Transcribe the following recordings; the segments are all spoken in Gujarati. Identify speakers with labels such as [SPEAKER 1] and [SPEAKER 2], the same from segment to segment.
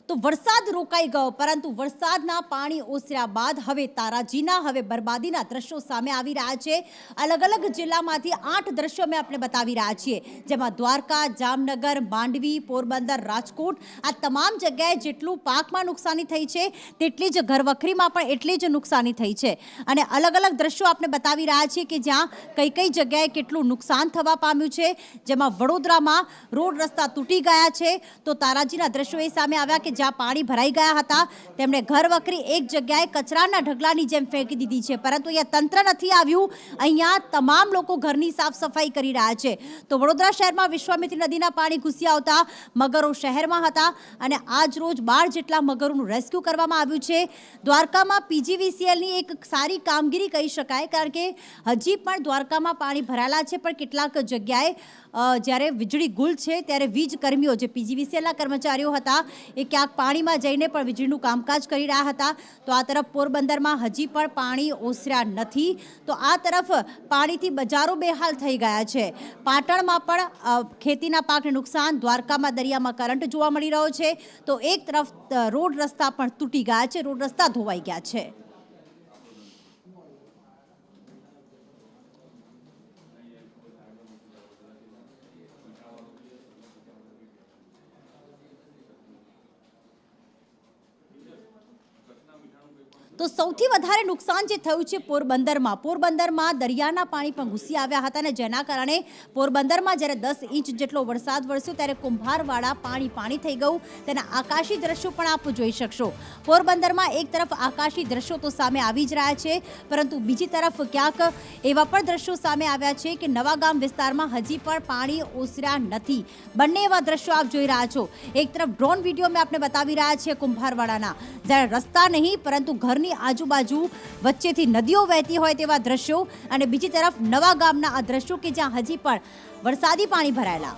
[SPEAKER 1] તો વરસાદ રોકાઈ ગયો, પરંતુ વરસાદના પાણી ઓસર્યા બાદ હવે તારાજીના હવે બરબાદીના દ્રશ્યો સામે આવી રહ્યા છે। અલગ અલગ જિલ્લામાંથી 8 દ્રશ્યો મેં આપણે બતાવી રહ્યા છીએ, જેમાં દ્વારકા, જામનગર, માંડવી, પોરબંદર, રાજકોટ આ તમામ જગ્યાએ જેટલું પાકમાં નુકસાની થઈ છે તેટલી જ ઘરવખરીમાં પણ એટલી જ નુકસાની થઈ છે। અને અલગ અલગ દ્રશ્યો આપણે બતાવી રહ્યા છીએ કે જ્યાં કઈ કઈ જગ્યાએ કેટલું નુકસાન થવા પામ્યું છે, જેમાં વડોદરામાં રોડ રસ્તા તૂટી ગયા છે, તો તારાજીના દ્રશ્યો એ સામે આવ્યા કે જ્યાં પાણી ભરાઈ ગયા હતા તેમણે ઘરવખરી એક જગ્યાએ કચરાના ઢગલાની જેમ ફેંકી દીધી છે, પરંતુ અહીંયા તંત્ર નથી આવ્યું। અહીંયા તમામ લોકો ઘરની સાફ સફાઈ કરી રહ્યા છે। તો વડોદરા શહેરમાં વિશ્વામિત્રી નદીના પાણી ઘૂસી આવતા મગરો શહેરમાં હતા અને આજ રોજ 12 જેટલા મગરોનું રેસ્ક્યુ કરવામાં આવ્યું છે। દ્વારકામાં પીજીવીસીએલની એક સારી કામગીરી કહી શકાય, કારણ કે હજી પણ દ્વારકામાં પાણી ભરાયેલા છે, પણ કેટલાક જગ્યાએ જ્યારે વીજળી ગુલ છે ત્યારે વીજ કર્મીઓ જે પીજીવીસીએલના કર્મચારીઓ હતા એ ક્યાંક પાણીમાં જઈને પણ વીજળીનું કામકાજ કરી રહ્યા હતા। તો આ તરફ પોરબંદરમાં હજી પણ પાણી ઓસર્યા નથી, તો આ તરફ પાણીથી બજારો બેહાલ થઈ ગયા છે। પાટણમાં પણ ખેતીના પાકને નુકસાન, દ્વારકામાં દરિયામાં કરંટ જોવા મળી રહ્યો છે, તો એક તરફ રોડ રસ્તા પણ તૂટી ગયા છે, રોડ રસ્તા ધોવાઈ ગયા છે। તો સૌથી વધારે નુકસાન જે થયું છે પોરબંદરમાં દરિયાના પાણી પણ ઘૂસી આવ્યા હતા અને જેના કારણે પોરબંદરમાં જ્યારે 10 ઇંચ જેટલો વરસાદ વરસ્યો ત્યારે કુંભારવાડા પાણી થઈ ગયું। તેના આકાશી દ્રશ્યો પણ આપ જોઈ શકશો। પોરબંદરમાં એક તરફ આકાશી દ્રશ્યો તો સામે આવી જ રહ્યા છે, પરંતુ બીજી તરફ ક્યાંક એવા પણ દ્રશ્યો સામે આવ્યા છે કે નવાગામ વિસ્તારમાં હજી પણ પાણી ઓસર્યા નથી। બંને એવા દ્રશ્યો આપ જોઈ રહ્યા છો। એક તરફ ડ્રોન વિડીયો મેં આપને બતાવી રહ્યા છે કુંભારવાડાના, જ્યારે રસ્તા નહીં પરંતુ ઘરની આજુબાજુ વચ્ચેથી નદીઓ વહેતી હોય તેવા દ્રશ્યો, અને બીજી તરફ નવા ગામના આ દ્રશ્યો કે જ્યાં હજી પણ વરસાદી પાણી ભરાયેલા।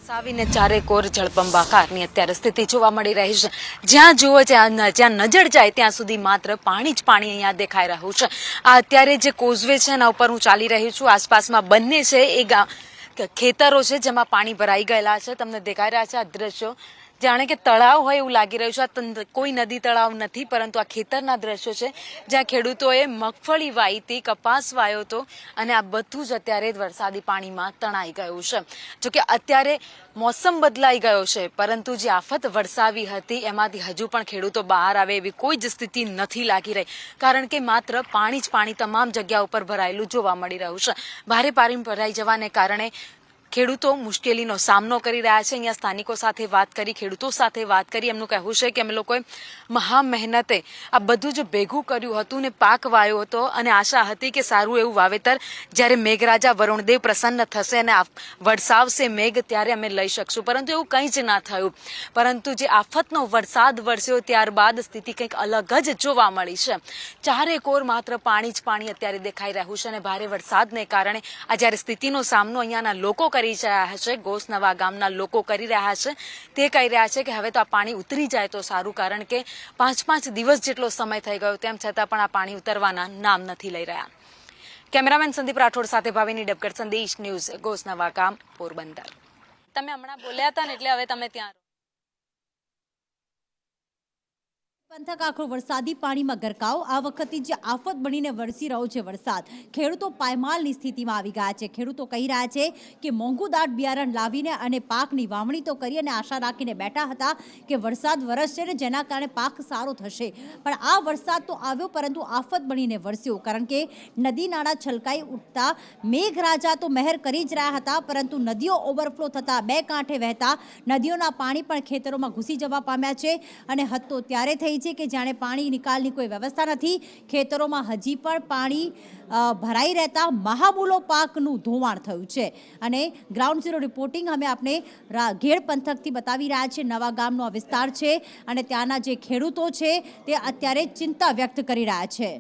[SPEAKER 2] સાવીને ચારે કોર જળબંબાકારની અત્યારે સ્થિતિ જોવા મળી રહી છે। જ્યાં જુઓ જ્યાં નજર જાય ત્યાં સુધી માત્ર પાણી જ પાણી અહીંયા દેખાઈ રહ્યું છે। આ અત્યારે જે કોઝવે છે એના ઉપર હું ચાલી રહી છું, આસપાસમાં બંને છે એ ખેતરો છે જેમાં પાણી ભરાઈ ગયેલા છે। તમને દેખાઈ રહ્યા છે આ દ્રશ્યો, જાણે કે તળાવ હોય એવું લાગી રહ્યું છે। આ કોઈ નદી તળાવ નથી, પરંતુ આ ખેતરના દ્રશ્યો છે જ્યાં ખેડૂતોએ મગફળી વાવી હતી, કપાસ વાવ્યો હતો, અને આ બધું જ અત્યારે વરસાદી પાણીમાં તણાઈ ગયું છે। જોકે અત્યારે મોસમ બદલાઈ ગયો છે, પરંતુ જે આફત વરસાવી હતી એમાંથી હજુ પણ ખેડૂતો બહાર આવે એવી કોઈ જ સ્થિતિ નથી લાગી રહી, કારણ કે માત્ર પાણી જ પાણી તમામ જગ્યા ઉપર ભરાયેલું જોવા મળી રહ્યું છે। ભારે પાણી ભરાઈ જવાને કારણે ખેડૂતો મુશ્કેલીનો સામનો કરી રહ્યા છે। અહીંયા સ્થાનિકો સાથે વાત કરી, ખેડૂતો સાથે વાત કરી, એમનું કહેવું છે કે અમે લોકોએ મહા મહેનતે આ બધું જ ભેગું કર્યું હતું ને પાક વાવ્યો હતો, અને આશા હતી કે સારું એવું વાવેતર જ્યારે મેઘરાજા વરુણદેવ પ્રસન્ન થશે અને વરસાવશે મેઘ ત્યારે અમે લઈ શકશું, પરંતુ એવું કંઈ જ ના થયું। પરંતુ જે આફતનો વરસાદ વરસ્યો ત્યારબાદ સ્થિતિ કંઈક અલગ જ જોવા મળી છે। ચારે કોર માત્ર પાણી જ પાણી અત્યારે દેખાઈ રહ્યું છે, અને ભારે વરસાદને કારણે આ જ્યારે સ્થિતિનો સામનો અહીંયાના લોકો કરી રહ્યા છે, ગોસનવા ગામના લોકો કરી રહ્યા છે, તે કહી રહ્યા છે કે હવે તો આ પાણી ઉતરી જાય તો સારું, કારણ કે 5 દિવસ જેટલો સમય થઈ ગયો તેમ છતાં પણ આ પાણી ઉતરવાના નામ નથી લઈ રહ્યા। કેમેરામેન સંદીપ રાઠોડ સાથે ભાવિની ડબગર, સંદેશ ન્યૂઝ, ગોસનવા ગામ, પોરબંદર। તમે હમણાં બોલ્યા હતા ને એટલે હવે તમે ત્યાં
[SPEAKER 1] પંથક આખો વરસાદી પાણીમાં ગરકાવ। આ વખતે જે આફત બનીને વરસી રહ્યો છે વરસાદ, ખેડૂતો પાયમાલની સ્થિતિમાં આવી ગયા છે। ખેડૂતો કહી રહ્યા છે કે મોંઘું દાટ બિયારણ લાવીને અને પાકની વાવણી તો કરી અને આશા રાખીને બેઠા હતા કે વરસાદ વરસશે ને જેના કારણે પાક સારો થશે, પણ આ વરસાદ તો આવ્યો પરંતુ આફત બનીને વરસ્યો, કારણ કે નદી નાળા છલકાઈ ઉઠતા મેઘરાજા તો મહેર કરી જ રહ્યા હતા, પરંતુ નદીઓ ઓવરફ્લો થતા બે કાંઠે વહેતા નદીઓના પાણી પણ ખેતરોમાં ઘૂસી જવા પામ્યા છે, અને હદ તો ત્યારે થઈ છે કે જાણે પાણી નિકાલની કોઈ વ્યવસ્થા નથી। ખેતરોમાં હજી પણ પાણી ભરાઈ રહેતા મહામૂલો પાકનું ધોવાણ થયું છે, અને ગ્રાઉન્ડ ઝીરો રિપોર્ટિંગ અમે આપણે ઘેડ પંથકથી બતાવી રહ્યા છે। નવા ગામનો આ વિસ્તાર છે અને ત્યાંના જે ખેડૂતો છે તે અત્યારે ચિંતા વ્યક્ત કરી રહ્યા છે।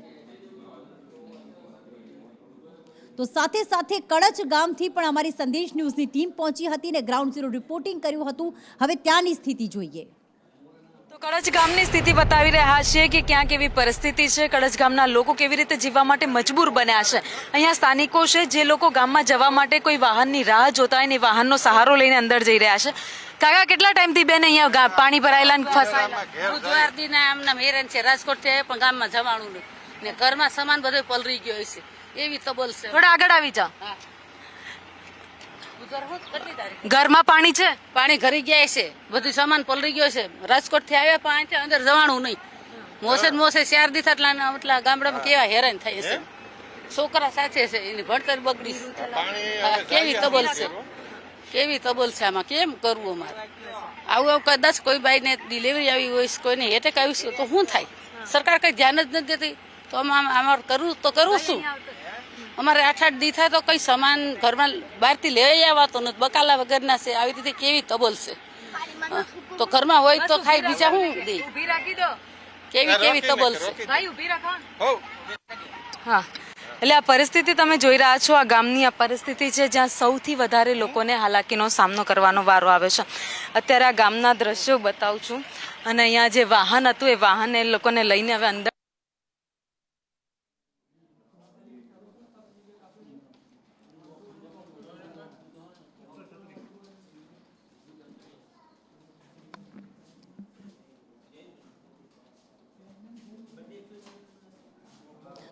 [SPEAKER 1] તો સાથે સાથે કડચ ગામથી પણ અમારી સંદેશ ન્યૂઝની ટીમ પહોંચી હતી અને ગ્રાઉન્ડ ઝીરો રિપોર્ટિંગ કર્યું હતું। હવે ત્યાંની સ્થિતિ જોઈએ।
[SPEAKER 2] કડચ ગામની સ્થિતિ બતાવી રહ્યા છીએ કે ક્યાં કેવી પરિસ્થિતિ છે, કડચ ગામના લોકો કેવી રીતે જીવવા માટે મજબૂર બન્યા છે। અહીંયા સ્થાનિકો છે જે લોકો ગામમાં જવા માટે કોઈ વાહનની રાહ જોતા હોય ને વાહનનો સહારો લઈને અંદર જઈ રહ્યા છે। કાકા કેટલા ટાઈમથી બેન અહીંયા પાણી ભરાયેલા ને ફસાયેલા?
[SPEAKER 3] બુધવાર દિન આમના હેરાન છે, રાજકોટ થી પણ ગામમાં જવાનું નહીં ને ઘરમાં સામાન બધો પલરી ગયો છે, એવી તબલ છે.
[SPEAKER 2] થોડા આગળ આવી જાઓ.
[SPEAKER 3] બુધવાર હોત કેટલી તારીખ?
[SPEAKER 2] ઘરમાં પાણી છે?
[SPEAKER 3] પાણી ઘરી ગયા છે, બધું સામાન પલરી ગયો છે. રાજકોટ થી આવ્યા પણ અહીંથી અંદર જવાનું નહીં. મોસે 4 દિવસ એટલા ગામડામાં કેવા હેરાન થાય છે. છોકરા સાથે છે, એની ભણતર બગડી છે. કેવી તબલ છે, કેવી તબલ છે. આમાં કેમ કરવું અમારે? આવું કદાચ કોઈ બાઈને ડિલિવરી આવી હોય, કોઈને એટેક આવ્યું છે તો શું થાય? સરકાર કઈ ધ્યાન જ નથી દેતી. તો અમારે કરવું તો કરવું શું? અમારે 8-8 દી થાય તો કઈ સામાન ઘરમાં બહારથી લઈ આવતો નથી, બકાલા વગરના છે. આવી રીતે કેવી તબલ છે. તો ઘરમાં હોય તો ખાઈ, બીજા શું દે? કેવી તબલ છે.
[SPEAKER 2] હા, એટલે આ પરિસ્થિતિ તમે જોઈ રહ્યા છો. આ ગામની આ પરિસ્થિતિ છે જ્યાં સૌથી વધારે લોકોને હાલાકીનો સામનો કરવાનો વારો આવે છે. અત્યારે આ ગામના દ્રશ્યો બતાવું છું અને અહીંયા જે વાહન હતું એ વાહન એ લોકોને લઈને હવે અંદર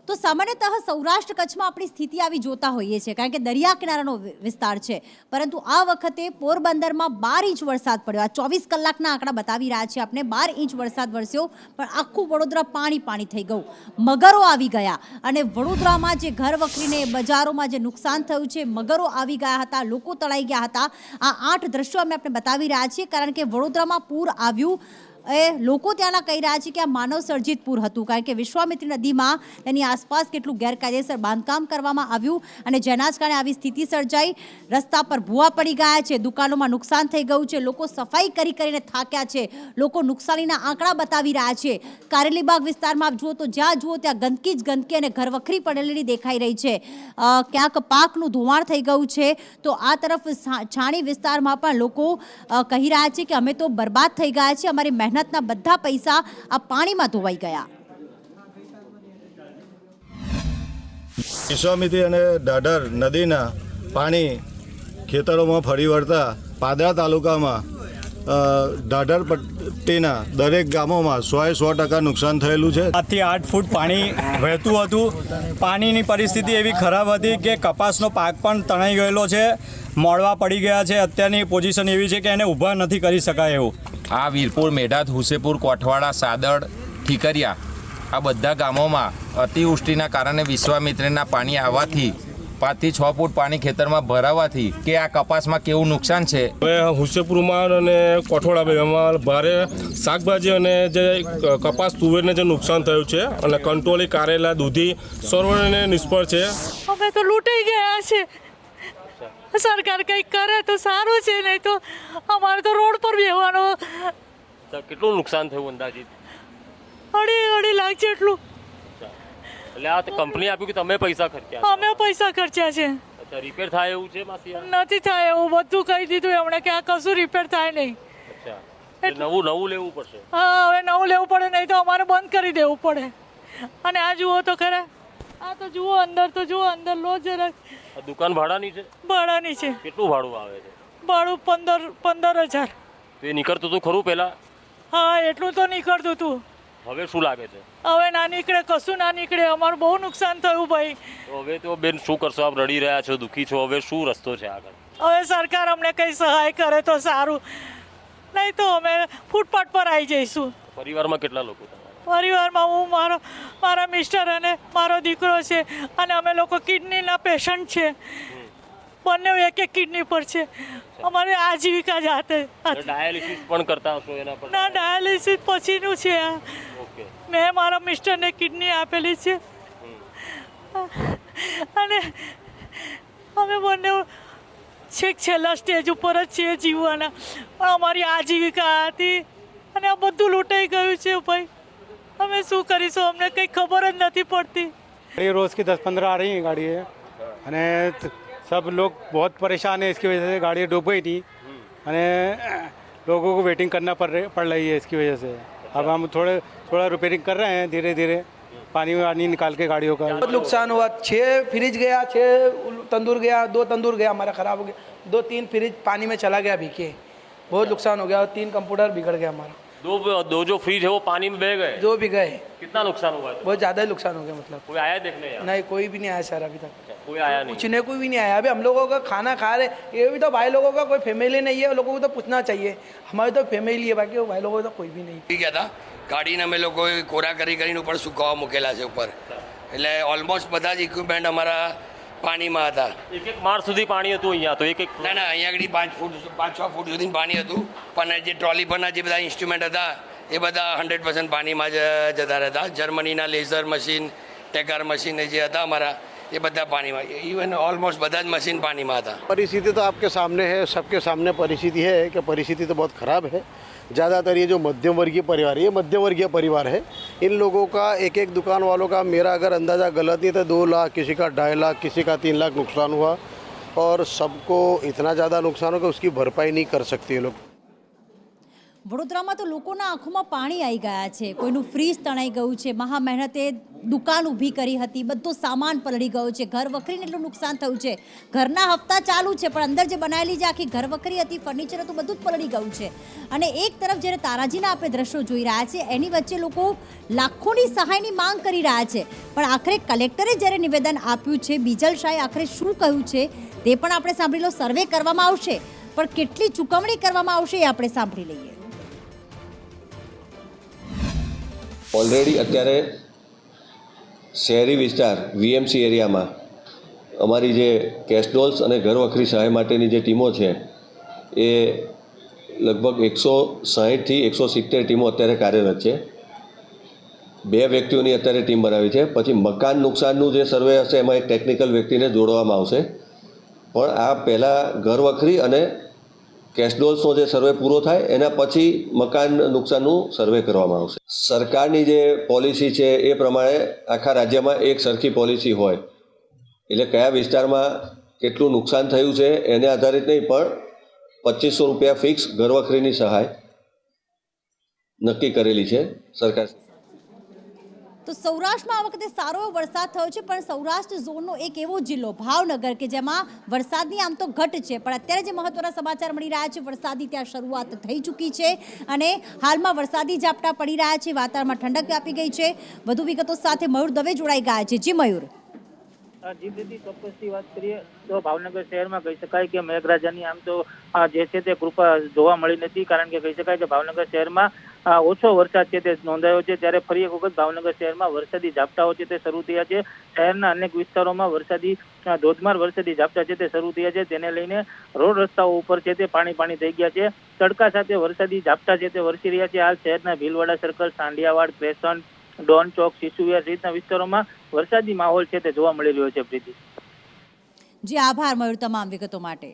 [SPEAKER 1] તો સામાન્યતઃ સૌરાષ્ટ્ર કચ્છમાં આપણી સ્થિતિ આવી જોતા હોઈએ છીએ, કારણ કે દરિયા કિનારાનો વિસ્તાર છે. પરંતુ આ વખતે પોરબંદરમાં 12 ઇંચ વરસાદ પડ્યો. આ 24 કલાકના આંકડા બતાવી રહ્યા છે આપણે. 12 ઇંચ વરસાદ વરસ્યો, પણ આખું વડોદરા પાણી થઈ ગયું. મગરો આવી ગયા અને વડોદરામાં જે ઘર વખરીને બજારોમાં જે નુકસાન થયું છે, મગરો આવી ગયા હતા, લોકો તળાઈ ગયા હતા. આ 8 દ્રશ્યો અમે આપણે બતાવી રહ્યા છીએ, કારણ કે વડોદરામાં પૂર આવ્યું. એ લોકો ત્યાંના કહી રહ્યા છે કે આ માનવ સર્જિત પૂર હતું, કારણ કે વિશ્વામિત્રી નદીમાં તેની આસપાસ કેટલું ગેરકાયદેસર બાંધકામ કરવામાં આવ્યું અને જેના જ કારણે આવી સ્થિતિ સર્જાઈ. રસ્તા પર ભૂવા પડી ગયા છે, દુકાનોમાં નુકસાન થઈ ગયું છે, લોકો સફાઈ કરીને થાક્યા છે, લોકો નુકસાનીના આંકડા બતાવી રહ્યા છે. કારેલીબાગ વિસ્તારમાં આપ જુઓ તો જ્યાં જુઓ ત્યાં ગંદકી જ ગંદકી અને ઘરવખરી પડેલી દેખાઈ રહી છે. ક્યાંક પાકનું ધોવાણ થઈ ગયું છે. તો આ તરફ છાણી વિસ્તારમાં પણ લોકો કહી રહ્યા છે કે અમે તો બરબાદ થઈ ગયા છે, અમારી મહેનતના બધા પૈસા આ પાણીમાં ધોવાઈ ગયા.
[SPEAKER 4] વિશ્વામિત્રી અને ઢાઢર નદીના પાણી ખેતરોમાં ફરી વળતા પાદરા તાલુકામાં ઢાઢર પટ્ટીના દરેક ગામોમાં 100% નુકસાન થયેલું છે.
[SPEAKER 5] 7 થી 8 ફૂટ પાણી વહેતું હતું. પાણીની પરિસ્થિતિ એવી ખરાબ હતી કે કપાસનો પાક પણ તણાઈ ગયેલો છે, મોડવા પડી ગયા છે. અત્યારની પોઝિશન એવી છે કે એને ઊભા નથી કરી શકાય એવું.
[SPEAKER 6] આ વીરપુર, મેઢાત, હુસેપુર, કોઠવાડા, સાદડ, ઠીકરિયા આ બધા ગામોમાં અતિવૃષ્ટિના કારણે વિશ્વામિત્રીના પાણી આવવાથી 5 થી 6 ફૂટ પાણી ખેતરમાં ભરાવાથી કે આ કપાસમાં કેવું નુકસાન છે.
[SPEAKER 7] હવે હુસેપુરમાં અને કોઠવાડામાં ભારે શાકભાજી અને જે કપાસ તુવેરને જે નુકસાન થયું છે અને કંટોળી, કારેલા, દૂધી સર્વને નિષ્ફળ છે.
[SPEAKER 8] અમે તો લૂંટાઈ ગયા છે. સરકાર કંઈક કરે તો સારું છે, નહીં તો અમારે તો રોડ પર બેહવાનો.
[SPEAKER 9] કેટલું નુકસાન થયું અંદાજિત?
[SPEAKER 8] 2.5 લાખ જેટલું.
[SPEAKER 9] એટલે આ કંપની આપ્યું કે તમે પૈસા ખર્ચ્યા?
[SPEAKER 8] અમે પૈસા ખર્ચ્યા છે.
[SPEAKER 9] અચ્છા, રિપેર થાય એવું છે માસી?
[SPEAKER 8] નથી થાય એવું, બધું કહી દીધું એમણે કે આ કશું રિપેર થાય નહીં.
[SPEAKER 9] અચ્છા, નવું લેવું પડશે.
[SPEAKER 8] હા, હવે નવું લેવું પડે, નહીં તો અમારે બંધ કરી દેવું પડે. અને આ જુઓ તો ખરા, આ તો જુઓ અંદર, તો જુઓ અંદર લો જરાક.
[SPEAKER 9] આ દુકાન ભાડાની છે?
[SPEAKER 8] ભાડાની છે.
[SPEAKER 9] કેટલું ભાડું આવે છે?
[SPEAKER 8] ભાડું 15,000.
[SPEAKER 9] તો એ નીકળતું હતું ખરું પહેલા?
[SPEAKER 8] હા, એટલું તો નીકળતું હતું.
[SPEAKER 9] હવે શું લાગે છે?
[SPEAKER 8] હવે ના નીકળે, કશું ના નીકળે. અમારું બહુ નુકસાન થયું ભાઈ.
[SPEAKER 9] તો હવે તો બેન શું કરશો? આપ રડી રહ્યા છો, દુઃખી છો. હવે શું રસ્તો છે આગળ?
[SPEAKER 8] હવે સરકાર અમને કંઈ સહાય કરે તો સારું, નહીં તો અમે ફૂટપાથ પર આવી જઈશું.
[SPEAKER 9] પરિવારમાં કેટલા લોકો?
[SPEAKER 8] પરિવારમાં હું, મારા મિસ્ટર અને મારો દીકરો છે, અને અમે લોકો કિડનીના પેશન્ટ છે. બંને એક કિડની પર છે. અમારે આજીવિકા જાતે.
[SPEAKER 9] ડાયાલિસિસ પણ કરતા હશો એના પર?
[SPEAKER 8] ના, ડાયાલિસિસ પછીનું છે. મેં મારા મિસ્ટરને કિડની આપેલી છે અને અમે બંને છેલ્લા સ્ટેજ ઉપર જ છીએ જીવવાના. પણ અમારી આજીવિકા હતી અને આ બધું લૂંટાઈ ગયું છે ભાઈ. અમે શું કરીશું, અમને કંઈ ખબર જ નથી પડતી.
[SPEAKER 10] गाड़ी रोज़ की 10-15 आ रही हैं गाड़ी है અને सब लोग बहुत परेशान है इसकी वजह से. गाड़ी डूब गई थी અને लोगों को वेटिंग करना पड़ रही है इसकी वजह से. अब हम थोड़ा रिपेयरिंग कर रहे हैं धीरे धीरे, पानी निकाल के गाड़ियों का.
[SPEAKER 11] बहुत नुकसान हुआ. 6 फ्रिज गया, 6 तंदूर गया, 2 तंदूर गया हमारा ख़राब हो गया. 2-3 फ्रिज पानी में चला गया भीगे. बहुत नुकसान हो गया और 3 कंप्यूटर बिगड़ गया हमारा,
[SPEAKER 9] दो जो फ्रिज है वो पानी में बह गए,
[SPEAKER 11] 2 भी गए।
[SPEAKER 9] कितना नुकसान हुआ है?
[SPEAKER 11] बहुत ज़्यादा ही नुकसान हो गया, मतलब
[SPEAKER 9] कोई आया देखने यहाँ?
[SPEAKER 11] नहीं, कोई भी नहीं आया सर अभी तक,
[SPEAKER 9] कोई आया नहीं।
[SPEAKER 11] पूछने कोई भी नहीं आया। अभी हम लोगों का खाना खा रहे, ये भी तो भाई लोगों का कोई फैमिली नहीं है, लोगों को तो पूछना चाहिए, हमारी तो फैमिली है, बाकी वो भाई लोगों को तो कोई भी नहीं।
[SPEAKER 12] ગયા હતા ગાડીને અમે લોકો કોરા કરીને ઉપર સુકાવા મૂકેલા છે ઉપર, એટલે ઓલમોસ્ટ બધા જ ઇક્વિપમેન્ટ અમારા પાણીમાં હતા.
[SPEAKER 9] એક માળ સુધી પાણી હતું અહીંયા તો એક
[SPEAKER 12] ના અહીંયા આગળ 5-6 ફૂટ સુધી પાણી હતું, પણ જે ટ્રોલી પરના જે બધા ઇન્સ્ટ્રુમેન્ટ હતા એ બધા 100% પાણીમાં જ જતા રહેતા. જર્મનીના લેઝર મશીન, ટેકર મશીન જે હતા અમારા એ બધા પાણીમાં, ઇવન ઓલમોસ્ટ બધા જ મશીન પાણીમાં હતા.
[SPEAKER 13] परिस्थिति तो आपके सामने है, सबके सामने परिस्थिति है कि परिस्थिति तो बहुत ख़राब है। ज़्यादातर ये जो मध्यम वर्गीय परिवार है, ये मध्यम वर्गीय परिवार है। इन लोगों का एक एक दुकान वालों का, मेरा अगर अंदाज़ा गलत नहीं तो 2 लाख, किसी का 2.5 लाख, किसी का 3 लाख नुकसान हुआ, और सबको इतना ज़्यादा नुकसान हो कि उसकी भरपाई नहीं कर सकते ये लोग।
[SPEAKER 1] વડોદરામાં તો લોકોના આંખોમાં પાણી આવી ગયા છે, કોઈનું ફ્રીજ તણાઈ ગયું છે, મહા મહેનતે દુકાન ઊભી કરી હતી, બધો સામાન પલળી ગયો છે, ઘર વખરીને એટલું નુકસાન થયું છે, ઘરના હપ્તા ચાલુ છે પણ અંદર જે બનાવેલી જે આખી ઘર વખરી હતી, ફર્નિચર હતું, બધું જ પલળી ગયું છે. અને એક તરફ જ્યારે તારાજીના આપણે દ્રશ્યો જોઈ રહ્યા છે, એની વચ્ચે લોકો લાખોની સહાયની માંગ કરી રહ્યા છે, પણ આખરે કલેક્ટરે જ્યારે નિવેદન આપ્યું છે, બીજલ શાહે આખરે શું કહ્યું છે તે પણ આપણે સાંભળી લો. સર્વે કરવામાં આવશે પણ કેટલી ચૂકવણી કરવામાં આવશે એ આપણે સાંભળી લઈએ.
[SPEAKER 14] ઓલરેડી અત્યારે શહેરી વિસ્તાર વીએમસી એરિયામાં અમારી જે કેશડોલ્સ અને ઘર વખરી સહાય માટેની જે ટીમો છે એ લગભગ 160થી 170 ટીમો અત્યારે કાર્યરત છે. 2 વ્યક્તિઓની અત્યારે ટીમ બનાવી છે. પછી મકાન નુકસાનનું જે સર્વે હશે એમાં એક ટેકનિકલ વ્યક્તિને જોડવામાં આવશે, પણ આ પહેલાં ઘર વખરી અને કેશડોલ્સનો જે સર્વે પૂરો થાય એના પછી મકાન નુકસાનનું સર્વે કરવામાં આવશે. સરકારની જે પોલિસી છે એ પ્રમાણે આખા રાજ્યમાં એક સરખી પોલિસી હોય, એટલે કયા વિસ્તારમાં કેટલું નુકસાન થયું છે એને આધારિત નહીં, પણ 2500 રૂપિયા ફિક્સ ઘરવખરીની સહાય નક્કી કરેલી છે સરકાર.
[SPEAKER 1] તો સૌરાષ્ટ્રમાં આ વખતે સારો એવો વરસાદ થયો છે, પણ સૌરાષ્ટ્ર ઝોનનો એક એવો જિલ્લો ભાવનગર કે જેમાં વરસાદની આમ તો ઘટ છે, પણ અત્યારે જે મહત્વના સમાચાર મળી રહ્યા છે, વરસાદની ત્યાં શરૂઆત થઈ ચૂકી છે અને હાલમાં વરસાદી ઝાપટા પડી રહ્યા છે, વાતાવરણમાં ઠંડક વ્યાપી ગઈ છે. વધુ વિગતો સાથે મયુર દવે જોડાઈ ગયા છે. જી મયુર.
[SPEAKER 15] જી દીદી, ચોક્કસથી વાત કરીએ તો ભાવનગર શહેરમાં કહી શકાય કે મેઘરાજાની આમ તો જે છે તે કૃપા જોવા મળી નથી, કારણ કે કહી શકાય કે ભાવનગર શહેરમાં ઓછો વરસાદ છે તે નોંધાયો છે, ત્યારે ફરી એક વખત ભાવનગર શહેરમાં વરસાદી ઝાપટાઓ છે તે શરૂ થયા છે. શહેરના અનેક વિસ્તારોમાં ધોધમાર વરસાદી ઝાપટા છે તે શરૂ થયા છે, તેને લઈને રોડ રસ્તાઓ ઉપર છે તે પાણી થઈ ગયા છે. તડકા સાથે વરસાદી ઝાપટા છે તે વરસી રહ્યા છે. હાલ શહેરના ભીલવાડા સર્કલ, સાંડિયાવાડ, ક્રેસન્ટ, ડોન ચોક, શિશુવિહાર સહિતના વિસ્તારોમાં વરસાદી માહોલ છે તે જોવા મળી રહ્યો છે. પ્રીતિ.
[SPEAKER 1] જી આભાર મયુર તમામ વિગતો માટે.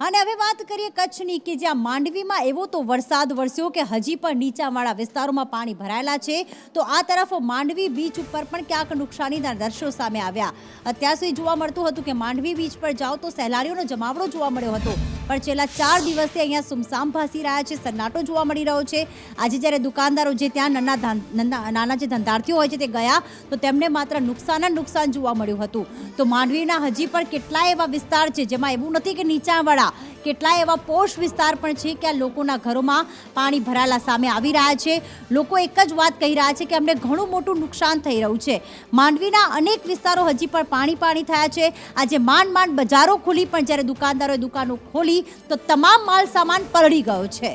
[SPEAKER 1] અને હવે વાત કરીએ કચ્છની કે જ્યાં માંડવીમાં એવો તો વરસાદ વરસ્યો કે હજી પણ નીચાણવાળા વિસ્તારોમાં પાણી ભરાયેલા છે, તો આ તરફ માંડવી બીચ ઉપર પણ ક્યાંક નુકસાનીના દ્રશ્યો સામે આવ્યા. અત્યાર સુધી જોવા મળતું હતું કે માંડવી બીચ પર જાઓ તો સહેલાણીઓનો જમાવડો જોવા મળ્યો હતો, પણ છેલ્લા 4 દિવસથી અહીંયા સુમસામ ભાસી રહ્યા છે, સન્નાટો જોવા મળી રહ્યો છે. આજે જ્યારે દુકાનદારો જે ત્યાં નાના જે ધંધાર્થીઓ હોય છે તે ગયા તો તેમને માત્ર નુકસાન જોવા મળ્યું હતું. તો માંડવીના હજી પણ કેટલાય એવા વિસ્તાર છે જેમાં એવું નથી કે નીચાણવાળા, કેટલાય એવા પોશ વિસ્તાર પણ છે કે આ લોકોના ઘરોમાં પાણી ભરાયેલા સામે આવી રહ્યા છે. લોકો એક જ વાત કહી રહ્યા છે કે અમને ઘણું મોટું નુકસાન થઈ રહ્યું છે. માંડવીના અનેક વિસ્તારો હજી પણ પાણી થયા છે. આજે માંડ બજારો ખુલી, પણ જ્યારે દુકાનદારોએ દુકાનો ખોલી તો તમામ માલ સામાન પલળી ગયો છે.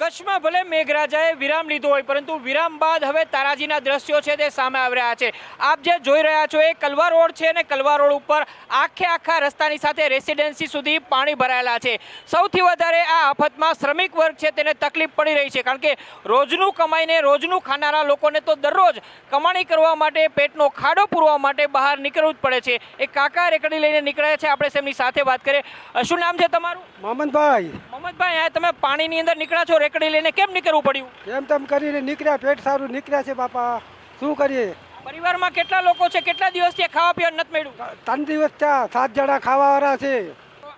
[SPEAKER 16] કચ્છમાં ભલે મેઘરાજાએ વિરામ લીધો હોય, પરંતુ વિરામ બાદ હવે તારાજીના દ્રશ્યો છે તે સામે આવી રહ્યા છે. આપ જે જોઈ રહ્યા છો એ કલવા રોડ છે, અને કલવા રોડ ઉપર આખા રસ્તાની સાથે રેસિડેન્સી સુધી પાણી ભરાયેલા છે. સૌથી વધારે આ આફતમાં શ્રમિક વર્ગ છે તેને તકલીફ પડી રહી છે, કારણ કે રોજનું કમાઈને રોજનું ખાનારા લોકોને તો દરરોજ કમાણી કરવા માટે, પેટનો ખાડો પૂરવા માટે બહાર નીકળવું જ પડે છે. એક કાકા રેકડી લઈને નીકળ્યા છે, આપણે તેમની સાથે વાત કરીએ. શું નામ છે તમારું?
[SPEAKER 17] મોહમ્મદભાઈ.
[SPEAKER 16] મોહમ્મદભાઈ, તમે પાણીની અંદર નીકળ્યા છો, રેકડી લઈને કેમ નીકળવું પડ્યું?
[SPEAKER 17] કેમ તેમ કરીને નીકળ્યા, પેટ સારું નીકળ્યા છે બાપા, શું કરીએ.
[SPEAKER 16] પરિવારમાં કેટલા લોકો છે? કેટલા દિવસથી ખાવા પીવા નથી મળ્યું?
[SPEAKER 17] 3 દિવસ થયા, 7 જણા ખાવાવાળા છે.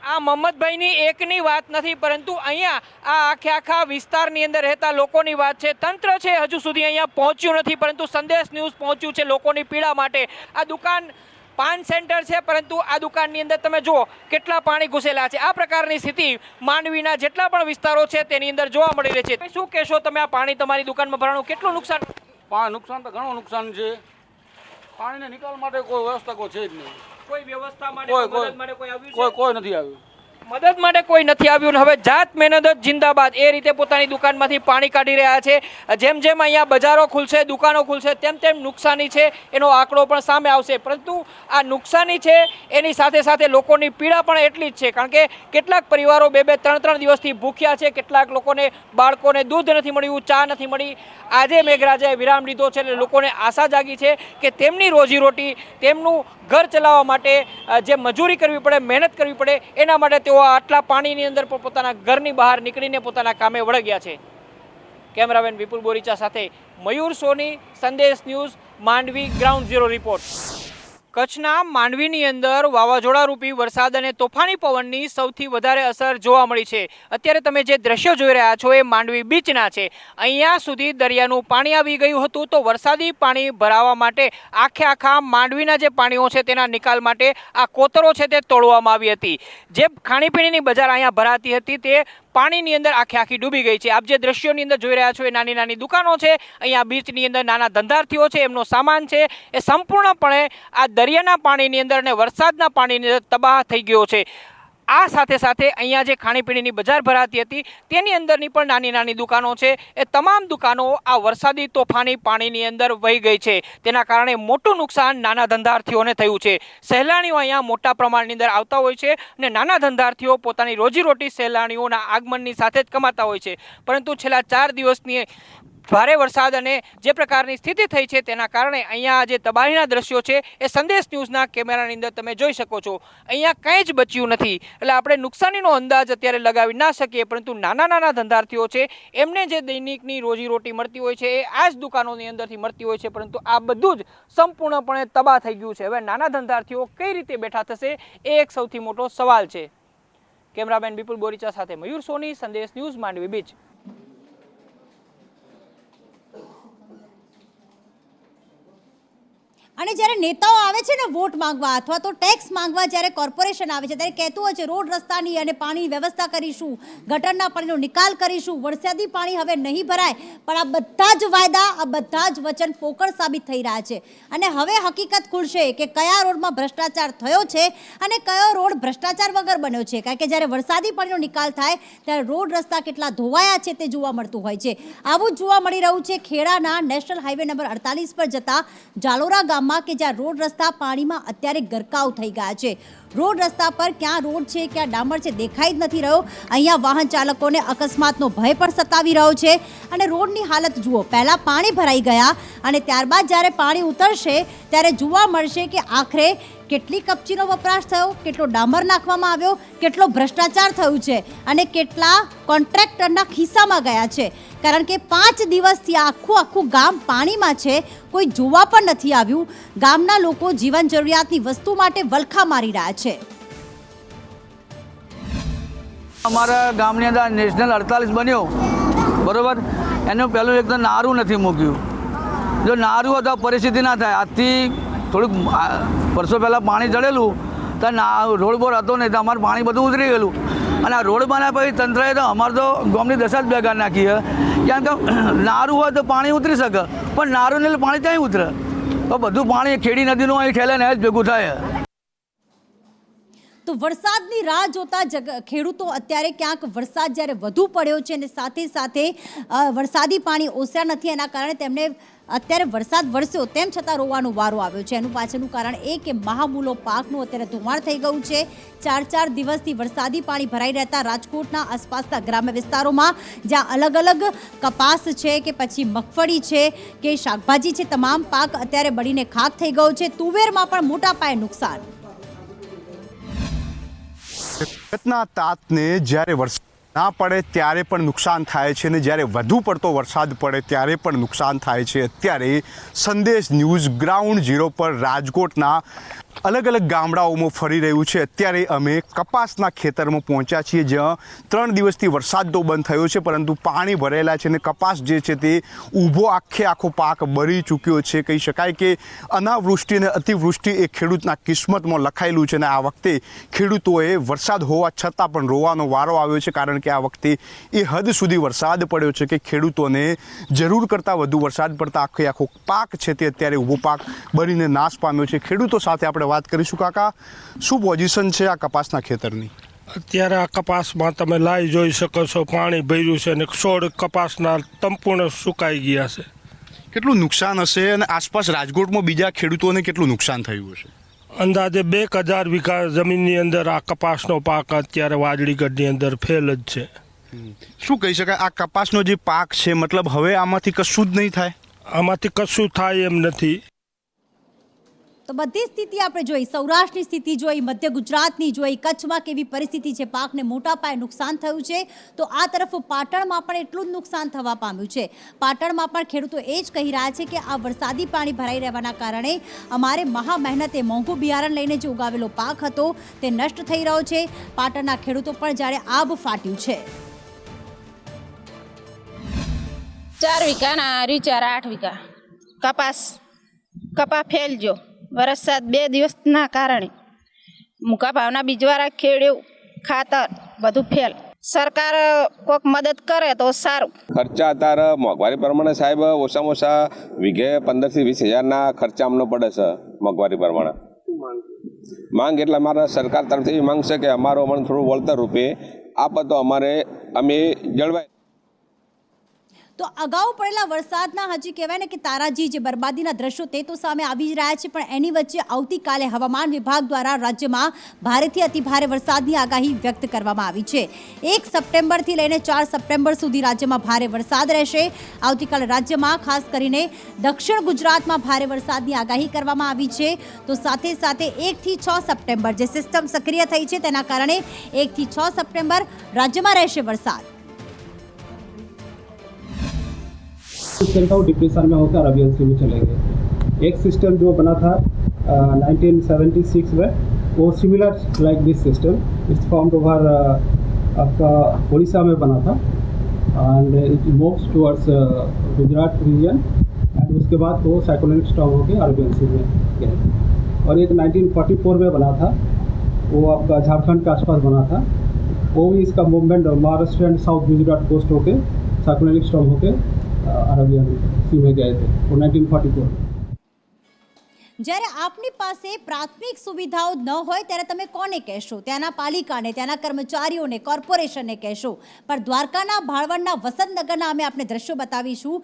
[SPEAKER 16] આ મોહમ્મદભાઈની એકની વાત નથી, પરંતુ અહીંયા આ આખા વિસ્તારની અંદર રહેતા લોકોની વાત છે. તંત્ર છે હજુ સુધી અહીંયા પહોંચ્યું નથી, પરંતુ સંદેશ ન્યૂઝ પહોંચ્યું છે લોકોની પીડા માટે. આ દુકાન પાન સેન્ટર છે, પરંતુ આ દુકાનની અંદર તમે જુઓ કેટલા પાણી ઘૂસેલા છે. આ પ્રકારની સ્થિતિ માંડવીના જેટલા પણ વિસ્તારો છે તેની અંદર જોવા મળી રહી છે. શું કહેશો તમે, આ પાણી તમારી દુકાનમાં ભરાણું કેટલું નુકસાન?
[SPEAKER 18] નુકસાન તો ઘણું નુકસાન છે. પાણીના નિકાલ માટે કોઈ વ્યવસ્થા કોઈ છે જ નહીં.
[SPEAKER 16] કોઈ વ્યવસ્થા માટે મદદ માટે કોઈ આવ્યું છે?
[SPEAKER 18] કોઈ નથી આવ્યું.
[SPEAKER 16] મદદ માટે કોઈ નથી આવ્યું. હવે જાત મહેનત જિંદાબાદ એ રીતે પોતાની દુકાનમાંથી પાણી કાઢી રહ્યા છે. જેમ જેમ અહીંયા બજારો ખુલશે, દુકાનો ખુલશે, તેમ તેમ નુકસાની છે એનો આંકડો પણ સામે આવશે. પરંતુ આ નુકસાની છે એની સાથે સાથે લોકોની પીડા પણ એટલી જ છે. કારણ કે કેટલાક પરિવારો 2-3 દિવસથી ભૂખ્યા છે. કેટલાક લોકોને, બાળકોને દૂધ નથી મળ્યું, ચા નથી મળી. આજે મેઘરાજાએ વિરામ લીધો છે એટલે લોકોને આશા જાગી છે કે તેમની રોજીરોટી, તેમનું ઘર ચલાવવા માટે જે મજૂરી કરવી પડે, મહેનત કરવી પડે, એના માટે તેઓ આટલા પાણીની અંદર પણ પોતાના ઘરની બહાર નીકળીને પોતાના કામે વળગ્યા છે. કેમેરામેન વિપુલ બોરીચા સાથે મયુર સોની, સંદેશ news, Mandvi, ground zero report. કચ્છના માંડવીની અંદર વાવાઝોડા રૂપી વરસાદ અને તોફાની પવનની સૌથી વધારે અસર જોવા મળી છે. અત્યારે તમે જે દ્રશ્યો જોઈ રહ્યા છો એ માંડવી બીચના છે. અહીંયા સુધી દરિયાનું પાણી આવી ગયું હતું, તો વરસાદી પાણી ભરાવા માટે આખા માંડવીના જે પાણીઓ છે તેના નિકાલ માટે આ કોતરો છે તે તોડવામાં આવી હતી. જે ખાણીપીણીની બજાર અહીંયા ભરાતી હતી તે પાણીની અંદર આખી ડૂબી ગઈ છે. આપ જે દ્રશ્યોની અંદર જોઈ રહ્યા છો એ નાની નાની દુકાનો છે. અહીંયા બીચની અંદર નાના ધંધાર્થીઓ છે, એમનો સામાન છે એ સંપૂર્ણપણે આ દરિયાના પાણીની અંદર અને વરસાદના પાણીની અંદર તબાહ થઈ ગયો છે. આ સાથે સાથે અહીંયા જે ખાણીપીણીની બજાર ભરાતી હતી તેની અંદરની પણ નાની નાની દુકાનો છે એ તમામ દુકાનો આ વરસાદી તોફાની પાણીની અંદર વહી ગઈ છે. તેના કારણે મોટું નુકસાન નાના ધંધાર્થીઓને થયું છે. સહેલાણીઓ અહીંયા મોટા પ્રમાણની અંદર આવતા હોય છે અને નાના ધંધાર્થીઓ પોતાની રોજીરોટી સહેલાણીઓના આગમનની સાથે જ કમાતા હોય છે. પરંતુ છેલ્લા 4 દિવસની ભારે વરસાદ અને જે પ્રકારની સ્થિતિ થઈ છે તેના કારણે અહીંયા જે તબાહીના દ્રશ્યો છે એ સંદેશ ન્યૂઝના કેમેરાની અંદર તમે જોઈ શકો છો. અહીંયા કંઈ જ બચ્યું નથી. એટલે આપણે નુકસાનીનો અંદાજ અત્યારે લગાવી ના શકીએ, પરંતુ નાના ધંધાર્થીઓ છે એમને જે દૈનિકની રોજીરોટી મળતી હોય છે એ આ જ દુકાનોની અંદરથી મળતી હોય છે. પરંતુ આ બધું જ સંપૂર્ણપણે તબાહ થઈ ગયું છે. હવે નાના ધંધાર્થીઓ કઈ રીતે બેઠા થશે એ એક સૌથી મોટો સવાલ છે. કેમેરામેન વિપુલ બોરીચા સાથે મયુર સોની, સંદેશ ન્યૂઝ, માંડવી બીચ.
[SPEAKER 1] અને જ્યારે નેતાઓ આવે છે ને વોટ માંગવા અથવા તો ટેક્સ માંગવા, જ્યારે કોર્પોરેશન આવે છે ત્યારે કહેતું હોય છે રોડ રસ્તાની અને પાણીની વ્યવસ્થા કરીશું, ગટરના પાણીનો નિકાલ કરીશું, વરસાદી પાણી હવે નહીં ભરાય. પણ આ બધા જ વાયદા, આ બધા જ વચન પોકળ સાબિત થઈ રહ્યા છે. અને હવે હકીકત ખુલશે કે કયા રોડમાં ભ્રષ્ટાચાર થયો છે અને કયો રોડ ભ્રષ્ટાચાર વગર બન્યો છે. કારણ કે જ્યારે વરસાદી પાણીનો નિકાલ થાય ત્યારે રોડ રસ્તા કેટલા ધોવાયા છે તે જોવા મળતું હોય છે. આવું જ જોવા મળી રહ્યું છે ખેડાના નેશનલ હાઈવે નંબર 48 પર જતા જાલોરા ગામમાં, કે જ્યાં રોડ રસ્તા પાણીમાં અત્યારે ગરકાવ થઈ ગયા છે. રોડ રસ્તા પર ક્યાં રોડ છે, ક્યાં ડામર છે દેખાઈ જ નથી રહ્યો. અહીંયા વાહન ચાલકોને અકસ્માતનો ભય પણ સતાવી રહ્યો છે. અને રોડની હાલત જુઓ, પહેલાં પાણી ભરાઈ ગયા અને ત્યારબાદ જ્યારે પાણી ઉતરશે ત્યારે જોવા મળશે કે આખરે કેટલી કપચીનો વપરાશ થયો, કેટલો ડામર નાખવામાં આવ્યો, કેટલો ભ્રષ્ટાચાર થયું છે અને કેટલા કોન્ટ્રાક્ટરના ખિસ્સામાં ગયા છે. કારણ કે 5 દિવસથી આખું ગામ પાણીમાં છે, કોઈ જોવા પણ નથી આવ્યું. ગામના લોકો જીવન જરૂરિયાતની વસ્તુ માટે વલખા મારી રહ્યા છે.
[SPEAKER 19] અમારા ગામની અંદર નેશનલ 48 બન્યો, બરોબર, એનું પહેલું એક તો નારું નથી મૂક્યું. જો નારું હતો પરિસ્થિતિ ના થાય. આજથી થોડુંક વર્ષો પહેલાં પાણી ચડેલું તો રોડ બોર હતો નહીં, તો અમારું પાણી બધું ઉતરી ગયેલું. અને આ રોડ બનાવ્યા પછી તંત્રએ તો અમારે તો ગામની દશા જ બેકાર નાખી છે. કારણ કે નારું હોય તો પાણી ઉતરી શકે, પણ નારું નહીં પાણી ક્યાંય ઉતરે? તો બધું પાણી ખેડી નદીનું અહીં ઠેલે ને જ ભેગું થાય.
[SPEAKER 1] તો વરસાદની રાહ જોતા ખેડૂતો અત્યારે ક્યાંક વરસાદ જ્યારે વધુ પડ્યો છે અને સાથે સાથે વરસાદી પાણી ઓસર્યા નથી, એના કારણે તેમને અત્યારે વરસાદ વરસ્યો તેમ છતાં રોવાનો વારો આવ્યો છે. એનું પાછળનું કારણ એ કે મહામૂલો પાકનું અત્યારે ધોવાણ થઈ ગયું છે. 4 દિવસથી વરસાદી પાણી ભરાઈ રહેતા રાજકોટના આસપાસના ગ્રામ્ય વિસ્તારોમાં જ્યાં અલગ કપાસ છે કે પછી મગફળી છે કે શાકભાજી છે, તમામ પાક અત્યારે બળીને ખાક થઈ ગયો છે. તુવેરમાં પણ મોટા પાયે નુકસાન.
[SPEAKER 20] ના તાતને જ્યારે વરસાદ ના પડે ત્યારે પણ નુકસાન થાય છે અને જ્યારે વધુ પડતો વરસાદ પડે ત્યારે પણ નુકસાન થાય છે. અત્યારે સંદેશ ન્યૂઝ ગ્રાઉન્ડ ઝીરો પર રાજકોટના અલગ અલગ ગામડાઓમાં ફરી રહ્યું છે। અત્યારે અમે કપાસના ખેતરમાં પહોંચ્યા છીએ, જ્યાં 3 દિવસથી વરસાદ તો બંધ થયો છે, પરંતુ પાણી ભરેલા છે અને કપાસ જે છે તે ઊભો આખો પાક બળી ચૂક્યો છે। કહી શકાય કે અનાવૃષ્ટિ અને અતિવૃષ્ટિ એ ખેડૂતના કિસ્મતમાં લખાયેલું છે અને આ વખતે ખેડૂતોએ વરસાદ હોવા છતાં પણ રોવાનો વારો આવ્યો છે, કારણ કે આ વખતે એ હદ સુધી વરસાદ પડ્યો છે કે ખેડૂતોને જરૂર કરતાં વધુ વરસાદ પડતા આખો પાક છે તે અત્યારે ઊભો પાક બળીને નાશ પામ્યો છે। ખેડૂતો સાથે આપણે વાત કરીશું। કાકા, શું પોઝિશન છે આ કપાસના ખેતરની?
[SPEAKER 7] અત્યારે આ કપાસમાં તમે લાઈ જોઈ શકો છો, પાણી ભર્યું છે અને છોડ કપાસના સંપૂર્ણ સુકાઈ ગયા છે।
[SPEAKER 20] કેટલું નુકસાન હશે અને આસપાસ રાજકોટમાં બીજા ખેડૂતોને કેટલું નુકસાન થયું હશે?
[SPEAKER 7] અંદાજે 2000 વીઘા જમીનની અંદર આ કપાસનો પાક અત્યારે વાજળીગઢની અંદર ફેલ જ છે।
[SPEAKER 20] શું કહી શકાય, આ કપાસનો જે પાક છે, મતલબ હવે આમાંથી કશું જ નહીં થાય?
[SPEAKER 7] આમાંથી કશું થાય એમ નથી।
[SPEAKER 1] તો બધી સ્થિતિ આપણે જોઈ, સૌરાષ્ટ્રની સ્થિતિ જોઈ, મધ્ય ગુજરાતની જોઈ, કચ્છમાં કેવી પરિસ્થિતિ છે, પાકને મોટા પાયે નુકસાન થયું છે, તો આ તરફ પાટણમાં પણ એટલું જ નુકસાન થવા પામ્યું છે। પાટણમાં પણ ખેડૂતો એ જ કહી રહ્યા છે કે આ વરસાદી પાણી ભરાઈ રહેવાના કારણે અમારે મહા મહેનતે મોંઘું બિયારણ લઈને જે ઉગાવેલો પાક હતો તે નષ્ટ થઈ રહ્યો છે। પાટણના ખેડૂતો પણ જાણે આબ ફાટ્યું છે।
[SPEAKER 21] 4 વીઘા ના 8 વીઘા કપા ફેલજો વરસાદ 2 દિવસના કારણે મૂકા ભાવના બીજવાળા ખેડ્યું ખાતર બધું ફેલ। સરકાર કોઈક મદદ કરે તો સારું।
[SPEAKER 22] ખર્ચા અત્યારે મોંઘવારી પ્રમાણે સાહેબ ઓછામાં ઓછા વીઘે 15 થી 20 હજારના ખર્ચા અમને પડે છે મોંઘવારી પ્રમાણે। માંગ એટલે અમારા સરકાર તરફથી એવી માંગ છે કે અમારો અમને થોડું વળતર રૂપે આપે તો અમે જળવાય।
[SPEAKER 1] તો અગાઉ પડેલા વરસાદના હજી કહેવાય ને કે તારાજી જે બરબાદીના દ્રશ્યો તે તો સામે આવી જ રહ્યા છે, પણ એની વચ્ચે આવતીકાલે હવામાન વિભાગ દ્વારા રાજ્યમાં ભારેથી અતિભારે વરસાદની આગાહી વ્યક્ત કરવામાં આવી છે। 1 સપ્ટેમ્બરથી લઈને 4 સપ્ટેમ્બર સુધી રાજ્યમાં ભારે વરસાદ રહેશે। આવતીકાલે રાજ્યમાં ખાસ કરીને દક્ષિણ ગુજરાતમાં ભારે વરસાદની આગાહી કરવામાં આવી છે। તો સાથે સાથે 1 થી 6 સપ્ટેમ્બર જે સિસ્ટમ સક્રિય થઈ છે તેના કારણે 1 થી 6 સપ્ટેમ્બર રાજ્યમાં રહેશે વરસાદ।
[SPEAKER 23] सिस्टम था वो डिप्रेशन में होकर अरबियन सी में चले गए। एक सिस्टम जो बना था 1976 में, वो similar like this system it's formed over आपका उड़ीसा में बना था and it moves towards Gujarat region and उसके बाद वो साइक्लोनिक स्टॉर्म होकर अरबियन सी में गए। और एक 1944 में बना था, वो आपका झारखंड के आसपास बना था, वो भी इसका movement Maharashtra and south Gujarat coast होके साइक्लोनिक स्टॉर्म होके अरबियन सी में गए थे, वो 1944।
[SPEAKER 1] જ્યારે આપની પાસે પ્રાથમિક સુવિધાઓ ન હોય ત્યારે તમે કોને કહેશો? ત્યાંના પાલિકાને, ત્યાંના કર્મચારીઓને, કોર્પોરેશનને કહેશો। પણ દ્વારકાના ભાળવણના વસંતનગરના અમે આપને દ્રશ્યો બતાવીશું।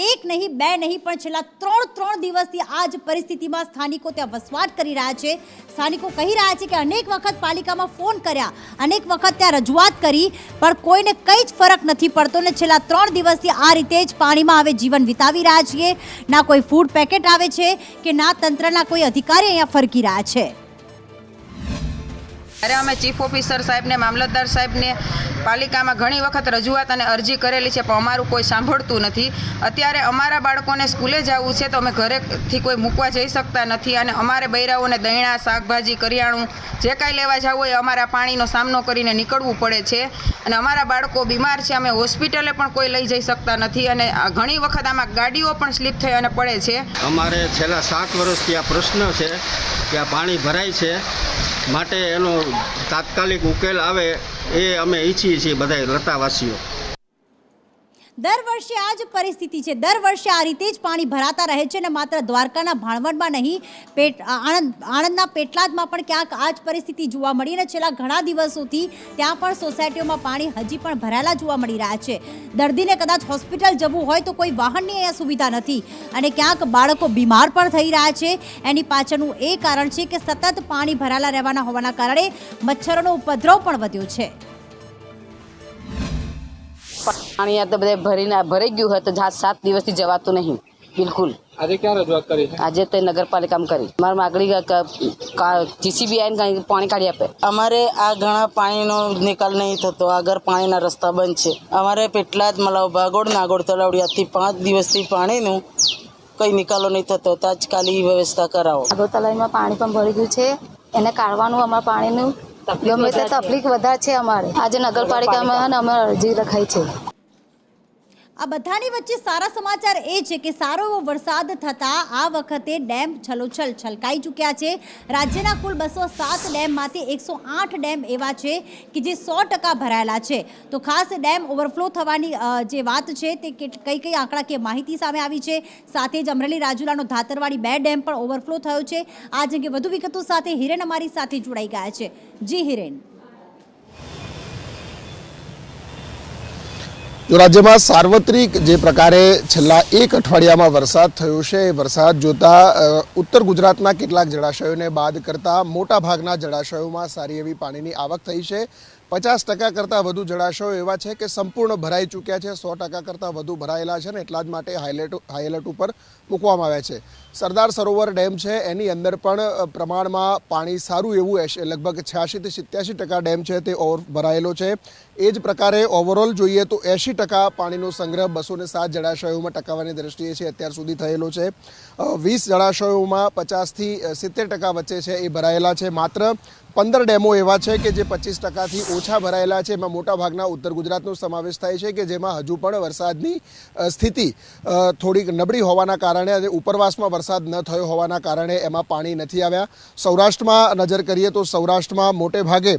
[SPEAKER 1] 1 નહીં 2 નહીં પણ છેલ્લા 3 દિવસથી આ જ પરિસ્થિતિમાં સ્થાનિકો ત્યાં વસવાટ કરી રહ્યા છે। સ્થાનિકો કહી રહ્યા છે કે અનેક વખત પાલિકામાં ફોન કર્યા, અનેક વખત ત્યાં રજૂઆત કરી, પણ કોઈને કંઈ જ ફરક નથી પડતો ને છેલ્લા 3 દિવસથી આ રીતે જ પાણીમાં હવે જીવન વિતાવી રહ્યા છીએ। ના કોઈ ફૂડ પેકેટ આવે છે કે ના તંત્ર ના કોઈ અધિકારી અહીંયા ફરકી રહ્યા છે।
[SPEAKER 21] અરે અમે ચીફ ઓફિસર સાહેબને, મામલતદાર સાહેબને પાલિકામાં ઘણી વખત રજૂઆત અને અરજી કરેલી છે, પણ અમારું કોઈ સાંભળતું નથી। અત્યારે અમારા બાળકોને સ્કૂલે જવું છે તો અમે ઘરેથી કોઈ મૂકવા જઈ શકતા નથી અને અમારે બૈરાઓને દહીંણા, શાકભાજી, કરિયાણું જે કાંઈ લેવા જવું હોય અમારા પાણીનો સામનો કરીને નીકળવું પડે છે અને અમારા બાળકો બીમાર છે, અમે હોસ્પિટલે પણ કોઈ લઈ જઈ શકતા નથી અને ઘણી વખત આમાં ગાડીઓ પણ સ્લીપ થઈ અને પડે છે।
[SPEAKER 24] અમારે છેલ્લા 7 વર્ષથી આ પ્રશ્ન છે કે આ પાણી ભરાય છે, માટે એનો તાત્કાલિક ઉકેલ આવે એ અમે ઈચ્છીએ છીએ બધા લતાવાસીઓ।
[SPEAKER 1] દર વર્ષે આ જ પરિસ્થિતિ છે। દર વર્ષે આ રીતે જ પાણી ભરાતા રહે છે અને માત્ર દ્વારકાના ભાણવડમાં નહીં, આણંદના પેટલાદમાં પણ ક્યાંક આ જ પરિસ્થિતિ જોવા મળી અને છેલ્લા ઘણા દિવસોથી ત્યાં પણ સોસાયટીઓમાં પાણી હજી પણ ભરાયેલા જોવા મળી રહ્યા છે। દર્દીને કદાચ હોસ્પિટલ જવું હોય તો કોઈ વાહનની અહીંયા સુવિધા નથી અને ક્યાંક બાળકો બીમાર પણ થઈ રહ્યા છે। એની પાછળનું એ કારણ છે કે સતત પાણી ભરાયેલા રહેવાના હોવાના કારણે મચ્છરોનો ઉપદ્રવ પણ વધ્યો છે।
[SPEAKER 3] પાણી આ તો બધે ભરાઈ ગયું હોય તો 7 દિવસથી જવાતું નહીં બિલકુલ।
[SPEAKER 23] આજે ક્યાં રજૂઆત કરી?
[SPEAKER 3] આજે તો નગરપાલિકામાં કરી। મારી માગણી જીસીબી આવીને પાણી કાઢી આપે।
[SPEAKER 25] અમારે આ ઘણા પાણીનો નિકાલ નહીં થતો, આગળ પાણીના રસ્તા બંધ છે। અમારે પેટલાદ, મલાવ, ભાગોળ, નાગોળ, તલાવડિયાથી 5 દિવસથી પાણીનું કંઈ નિકાલો નહીં થતો, તાત્કાલિક વ્યવસ્થા કરાવો.
[SPEAKER 2] આગળ તલાઈમાં પાણી પણ ભરી ગયું છે, એને કાઢવાનું અમારે પાણીનું ગમે તે તકલીફ વધારે છે અમારે. આજે નગરપાલિકામાં અમે અરજી લખાઈ છે.
[SPEAKER 1] આ બધાની વચ્ચે સારા સમાચાર એ છે કે સારો એવો વરસાદ થતાં આ વખતે ડેમ છલોછલ છલકાઈ ચૂક્યા છે. રાજ્યના કુલ 207 ડેમમાંથી 108 ડેમ એવા છે કે જે 100% ભરાયેલા છે. તો ખાસ ડેમ ઓવરફ્લો થવાની જે વાત છે તે કઈ આંકડાકીય માહિતી સામે આવી છે. સાથે જ અમરેલી રાજુલાનો ધાતરવાડી 2 ડેમ પણ ઓવરફ્લો થયો છે. આ અંગે વધુ વિગતો સાથે હિરેન અમારી સાથે જોડાઈ ગયા છે. જી હિરેન.
[SPEAKER 4] જો રાજ્યમાં સાર્વત્રિક જે પ્રકારે છેલ્લા એક અઠવાડિયામાં વરસાદ થયો છે એ વરસાદ જોતા ઉત્તર ગુજરાતના કેટલાક જળાશયોને બાદ કરતા મોટા ભાગના જળાશયોમાં સારી એવી પાણીની આવક થઈ છે. 50% કરતાં વધુ જળાશયો એવા છે કે સંપૂર્ણ ભરાઈ ચૂક્યા છે, 100% કરતાં વધુ ભરાયેલા છે ને એટલા જ માટે હાઈ એલર્ટ ઉપર મૂકવામાં આવ્યા છે. સરદાર સરોવર ડેમ છે એની અંદર પણ પ્રમાણમાં પાણી સારું એવું લગભગ 86 થી 87% ડેમ છે તે ભરાયેલો છે. એ જ પ્રકારે ઓવરઓલ જોઈએ તો 80% પાણીનો સંગ્રહ 207 જળાશયોમાં ટકાવાની દ્રષ્ટિએ છે અત્યાર સુધી થયેલો છે. 20 જળાશયોમાં 50 થી 70% વચ્ચે છે એ ભરાયેલા છે. માત્ર 15 ડેમો એવા છે કે જે 25%થી ઓછા ભરાયેલા છે. એમાં મોટાભાગના ઉત્તર ગુજરાતનો સમાવેશ થાય છે કે જેમાં હજુ પણ વરસાદની સ્થિતિ થોડીક નબળી હોવાના કારણે અને ઉપરવાસમાં વરસાદ ન થયો હોવાના કારણે એમાં પાણી નથી આવ્યા. સૌરાષ્ટ્રમાં નજર કરીએ તો સૌરાષ્ટ્રમાં મોટે ભાગે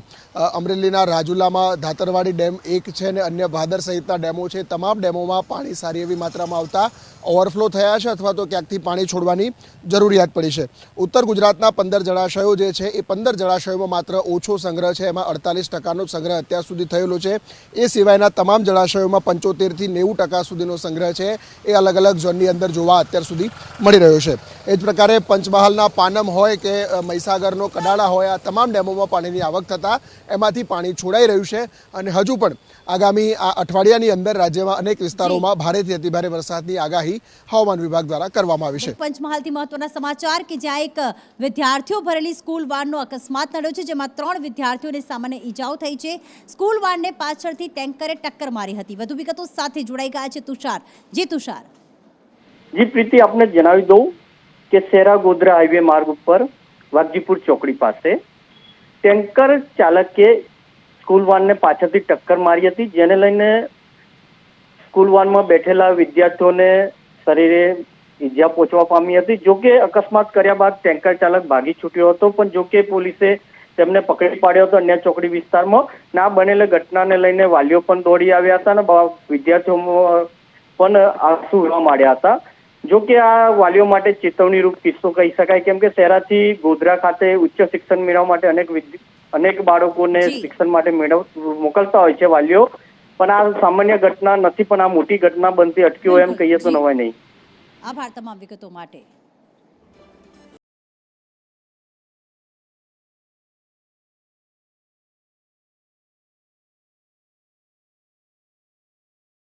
[SPEAKER 4] અમરેલીના રાજુલામાં ધાતરવાડી ડેમ એક છે અને અન્ય ભાદર સહિતના ડેમો છે. તમામ ડેમોમાં પાણી સારી એવી માત્રામાં આવતા ઓવરફ્લો થયા છે અથવા તો ક્યાંકથી પાણી છોડવાની જરૂરિયાત પડી છે. ઉત્તર ગુજરાતના 15 જળાશયો જે છે એ 15 જળાશયોમાં માત્ર ઓછો સંગ્રહ છે. એમાં 48%નો સંગ્રહ અત્યાર સુધી થયેલો છે. એ સિવાયના તમામ જળાશયોમાં 75 થી 90% સુધીનો સંગ્રહ છે એ અલગ અલગ ઝોનની અંદર જોવા અત્યાર સુધી મળી રહ્યો છે. એ જ પ્રકારે પંચમહાલના પાનમ હોય કે મહીસાગરનો કડાળા હોય, આ તમામ ડેમોમાં પાણીની આવક થતાં એમાંથી પાણી છોડાઈ રહ્યું છે અને હજુ પણ આગામી આ અઠવાડિયાની અંદર રાજ્યમાં અનેક વિસ્તારોમાં ભારેથી અતિભારે વરસાદની આગાહી હવામાન વિભાગ દ્વારા કરવામાં આવી છે.
[SPEAKER 1] પંચમહાલથી મહત્વના સમાચાર કે જ્યાં એક વિદ્યાર્થીઓ ભરેલી સ્કૂલ વાનનો અકસ્માત નડ્યો છે, જેમાં 3 વિદ્યાર્થીઓને સામાન્ય ઈજાઓ થઈ છે. સ્કૂલ વાનને પાછળથી ટેન્કરે ટક્કર મારી હતી. વધુ વિગતો સાથે જોડાઈ ગયા છે તુષાર. જી તુષાર.
[SPEAKER 5] જી પ્રીતિ, આપને જણાવી દઉં કે શેરા ગોધરા હાઈવે માર્ગ ઉપર વાઘજીપુર ચોકડી પાસે ટેન્કર ચાલકે સ્કૂલ વાનને પાછળથી ટક્કર મારી હતી, જેને લઈને સ્કૂલ વાનમાં બેઠેલા વિદ્યાર્થીઓને શરીરે ઈજા પહોંચવા પામી હતી. જોકે અકસ્માત કર્યા બાદ ટેન્કર ચાલક ભાગી છૂટ્યો હતો, પણ જોકે પોલીસે તેમને પકડી પાડ્યો હતો અન્ય ચોકડી વિસ્તારમાં. ના બનેલી ઘટનાને લઈને વાલીઓ પણ દોડી આવ્યા હતા અને વિદ્યાર્થીઓ પણ આંસુ વહેવા માંડ્યા હતા. જોકે આ વાલીઓ માટે ચેતવણી રૂપ કિસ્સો કહી શકાય, કેમ કે શહેરાથી ગોધરા ખાતે ઉચ્ચ શિક્ષણ મેળવવા માટે અનેક બાળકોને શિક્ષણ માટે મોકલતા હોય છે વાલીઓ, પણ આ સામાન્ય ઘટના નથી, પણ આ મોટી ઘટના બનતી અટક્યો એમ કહીએ તો નવાય નહીં.
[SPEAKER 1] આભાર તમામ વિગતો માટે.